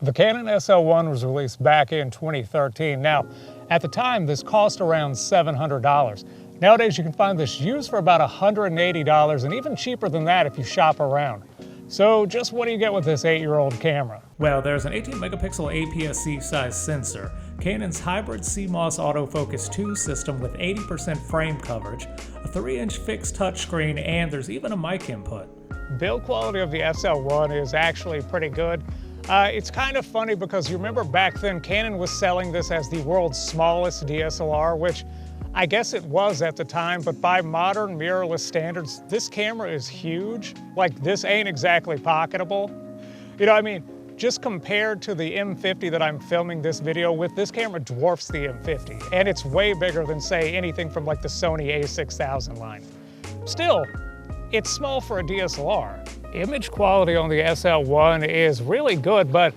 The Canon SL1 was released back in 2013. Now, at the time, this cost around $700. Nowadays, you can find this used for about $180 and even cheaper than that if you shop around. So just what do you get with this 8-year-old camera? Well, there's an 18-megapixel APS-C size sensor, Canon's hybrid CMOS autofocus 2 system with 80% frame coverage, a 3-inch fixed touchscreen, and there's even a mic input. Build quality of the SL1 is actually pretty good. It's kind of funny because you remember back then Canon was selling this as the world's smallest DSLR, which I guess it was at the time, but by modern mirrorless standards, this camera is huge. Like, this ain't exactly pocketable. You know, I mean, just compared to the M50 that I'm filming this video with, this camera dwarfs the M50, and it's way bigger than, say, anything from like the Sony a6000 line. Still, it's small for a DSLR. Image quality on the SL1 is really good, but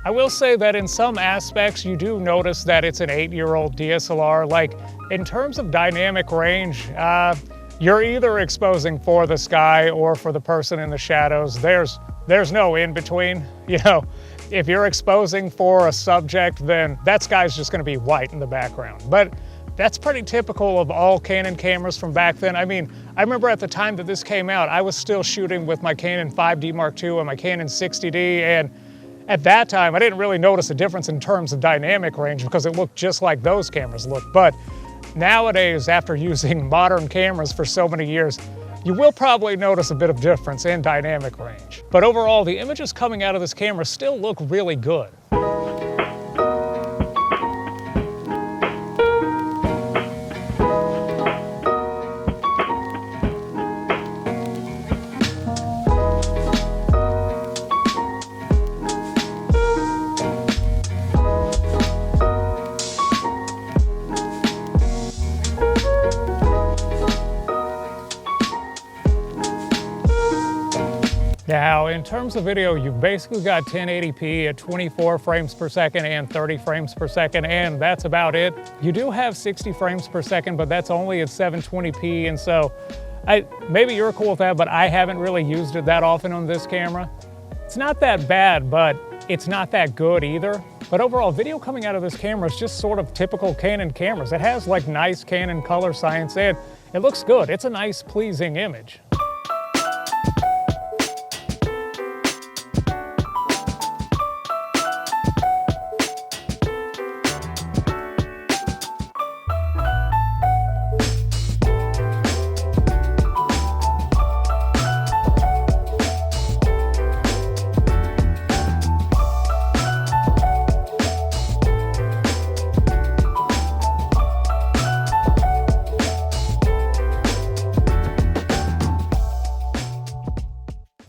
I will say that in some aspects you do notice that it's an 8-year-old DSLR. Like, in terms of dynamic range, you're either exposing for the sky or for the person in the shadows. There's no in between. You know, if you're exposing for a subject, then that sky's just gonna be white in the background. But that's pretty typical of all Canon cameras from back then. I mean, I remember at the time that this came out, I was still shooting with my Canon 5D Mark II and my Canon 60D, and at that time, I didn't really notice a difference in terms of dynamic range because it looked just like those cameras look. But nowadays, after using modern cameras for so many years, you will probably notice a bit of difference in dynamic range. But overall, the images coming out of this camera still look really good. Now, in terms of video, you've basically got 1080p at 24 frames per second and 30 frames per second, and that's about it. You do have 60 frames per second, but that's only at 720p, and so maybe you're cool with that, but I haven't really used it that often on this camera. It's not that bad, but it's not that good either. But overall, video coming out of this camera is just sort of typical Canon cameras. It has like nice Canon color science, and it looks good. It's a nice, pleasing image.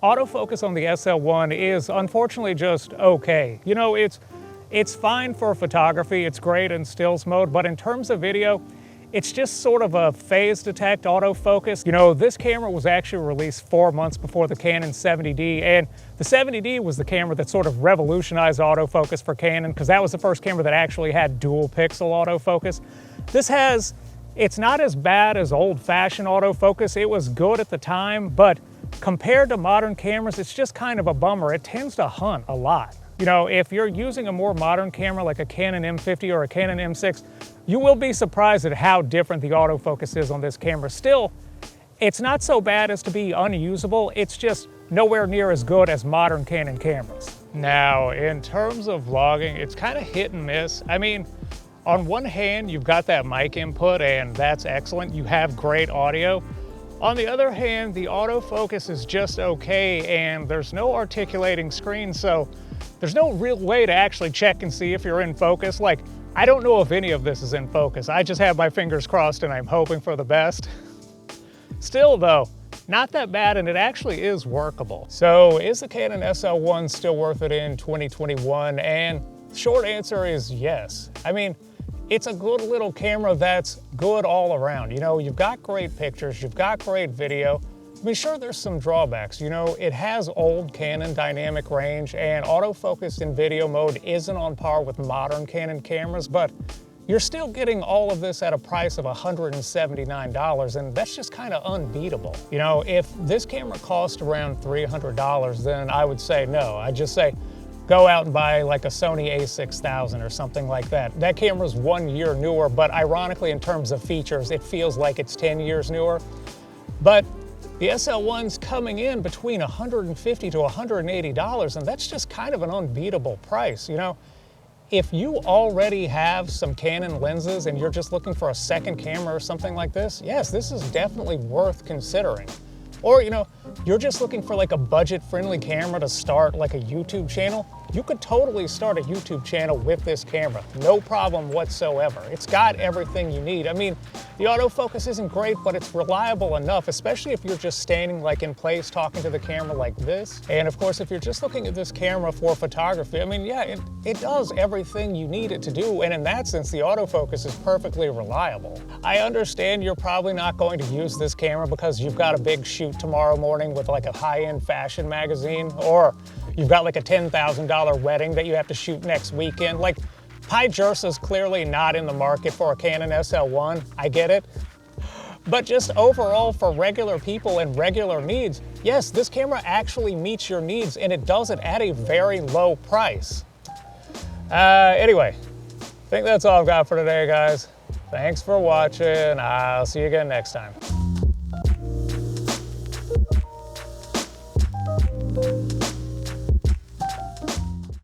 Autofocus on the SL1 is unfortunately just okay. You know, it's fine for photography, it's great in stills mode, but in terms of video, it's just sort of a phase detect autofocus. You know, this camera was actually released 4 months before the Canon 70D, and the 70D was the camera that sort of revolutionized autofocus for Canon, because that was the first camera that actually had dual pixel autofocus. It's not as bad as old-fashioned autofocus. It was good at the time, but compared to modern cameras, it's just kind of a bummer. It tends to hunt a lot. You know, if you're using a more modern camera like a Canon M50 or a Canon M6, you will be surprised at how different the autofocus is on this camera. Still, it's not so bad as to be unusable. It's just nowhere near as good as modern Canon cameras. Now, in terms of vlogging, it's kind of hit and miss. I mean, on one hand, you've got that mic input, and that's excellent. You have great audio. On the other hand, the autofocus is just okay, and there's no articulating screen, so there's no real way to actually check and see if you're in focus. Like, I don't know if any of this is in focus. I just have my fingers crossed and I'm hoping for the best. Still though, not that bad, and it actually is workable. So is the Canon SL1 still worth it in 2021? And the short answer is yes. I mean, it's a good little camera that's good all around. You know, you've got great pictures, you've got great video. I mean, sure, there's some drawbacks. You know, it has old Canon dynamic range, and autofocus in video mode isn't on par with modern Canon cameras, but you're still getting all of this at a price of $179, and that's just kind of unbeatable. You know, if this camera cost around $300, then I would say no. I'd just say, go out and buy like a Sony a6000 or something like that. That camera's 1 year newer, but ironically in terms of features, it feels like it's 10 years newer. But the SL1's coming in between $150 to $180, and that's just kind of an unbeatable price, you know? If you already have some Canon lenses and you're just looking for a second camera or something like this, yes, this is definitely worth considering. Or, you know, you're just looking for like a budget-friendly camera to start like a YouTube channel, you could totally start a YouTube channel with this camera. No problem whatsoever. It's got everything you need. I mean, the autofocus isn't great, but it's reliable enough, especially if you're just standing like in place talking to the camera like this. And of course, if you're just looking at this camera for photography, I mean, yeah, it does everything you need it to do. And in that sense, the autofocus is perfectly reliable. I understand you're probably not going to use this camera because you've got a big shoot tomorrow morning with like a high-end fashion magazine, or you've got like a $10,000 wedding that you have to shoot next weekend. Like, Pi Jersa's clearly not in the market for a Canon SL1, I get it. But just overall for regular people and regular needs, yes, this camera actually meets your needs, and it does it at a very low price. Anyway, I think that's all I've got for today, guys. Thanks for watching. I'll see you again next time.